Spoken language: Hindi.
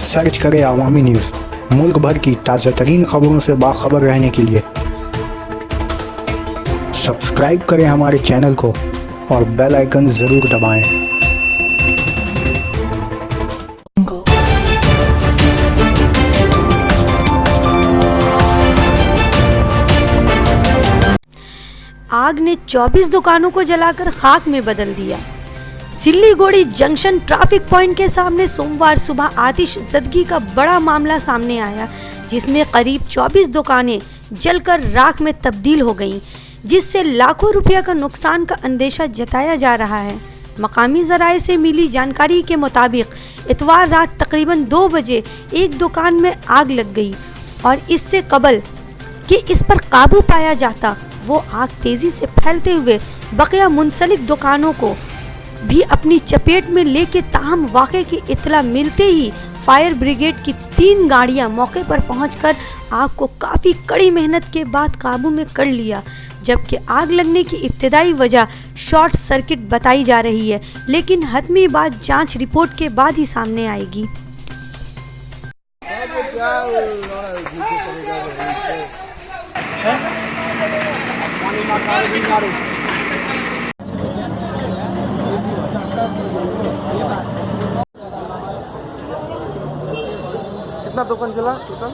सर्च करें अवामी न्यूज़। मुल्क भर की ताज़ा तरीन खबरों से बाखबर रहने के लिए सब्सक्राइब करें हमारे चैनल को और बेल आइकन ज़रूर दबाएं। आग ने 24 दुकानों को जलाकर खाक में बदल दिया। सिल्लीगुड़ी जंक्शन ट्रैफिक पॉइंट के सामने सोमवार सुबह आतिशज़दगी का बड़ा मामला सामने आया, जिसमें करीब 24 दुकानें जलकर राख में तब्दील हो गईं, जिससे लाखों रुपया का नुकसान का अंदेशा जताया जा रहा है। मकामी ज़राए से मिली जानकारी के मुताबिक इतवार रात तकरीबन 2 बजे एक दुकान में आग लग गई और इससे कबल कि इस पर काबू पाया जाता, वो आग तेज़ी से फैलते हुए बकिया मुंसलिक दुकानों को भी अपनी चपेट में लेके ताहम वाक़े की इत्तला मिलते ही फायर ब्रिगेड की 3 गाड़ियां मौके पर पहुंचकर आग को काफ़ी कड़ी मेहनत के बाद काबू में कर लिया, जबकि आग लगने की इब्तिदाई वजह शॉर्ट सर्किट बताई जा रही है, लेकिन हतमी बात जांच रिपोर्ट के बाद ही सामने आएगी। कितना दुकान चला टोटल?